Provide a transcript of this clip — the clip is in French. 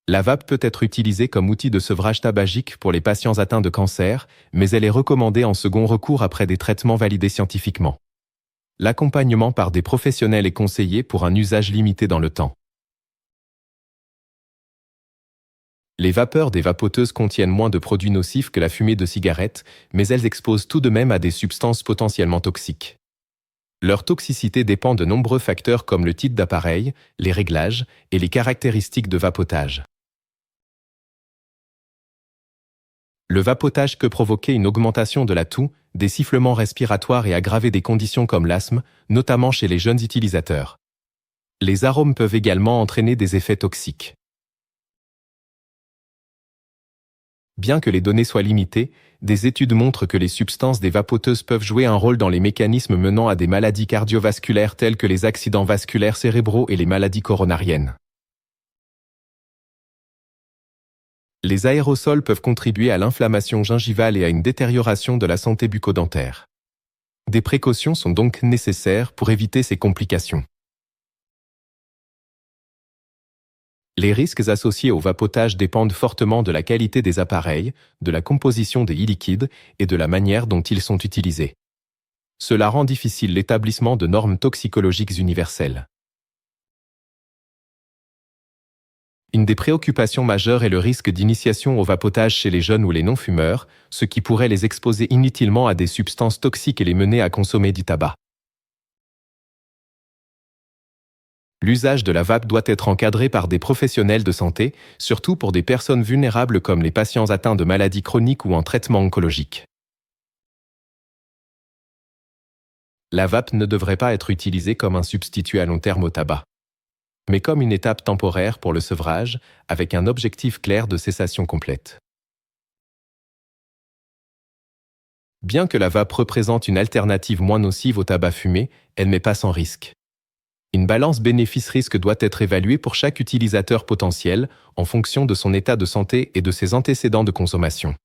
La vape peut être utilisée comme outil de sevrage tabagique pour les patients atteints de cancer, mais elle est recommandée en second recours après des traitements validés scientifiquement. L'accompagnement par des professionnels est conseillé pour un usage limité dans le temps. Les vapeurs des vapoteuses contiennent moins de produits nocifs que la fumée de cigarette, mais elles exposent tout de même à des substances potentiellement toxiques. Leur toxicité dépend de nombreux facteurs comme le type d'appareil, les réglages et les caractéristiques de vapotage. Le vapotage peut provoquer une augmentation de la toux, des sifflements respiratoires et aggraver des conditions comme l'asthme, notamment chez les jeunes utilisateurs. Les arômes peuvent également entraîner des effets toxiques. Bien que les données soient limitées, des études montrent que les substances des vapoteuses peuvent jouer un rôle dans les mécanismes menant à des maladies cardiovasculaires telles que les accidents vasculaires cérébraux et les maladies coronariennes. Les aérosols peuvent contribuer à l'inflammation gingivale et à une détérioration de la santé bucco-dentaire. Des précautions sont donc nécessaires pour éviter ces complications. Les risques associés au vapotage dépendent fortement de la qualité des appareils, de la composition des e-liquides et de la manière dont ils sont utilisés. Cela rend difficile l'établissement de normes toxicologiques universelles. Une des préoccupations majeures est le risque d'initiation au vapotage chez les jeunes ou les non-fumeurs, ce qui pourrait les exposer inutilement à des substances toxiques et les mener à consommer du tabac. L'usage de la vape doit être encadré par des professionnels de santé, surtout pour des personnes vulnérables comme les patients atteints de maladies chroniques ou en traitement oncologique. La vape ne devrait pas être utilisée comme un substitut à long terme au tabac, mais comme une étape temporaire pour le sevrage, avec un objectif clair de cessation complète. Bien que la vape représente une alternative moins nocive au tabac fumé, elle n'est pas sans risque. Une balance bénéfice-risque doit être évaluée pour chaque utilisateur potentiel en fonction de son état de santé et de ses antécédents de consommation.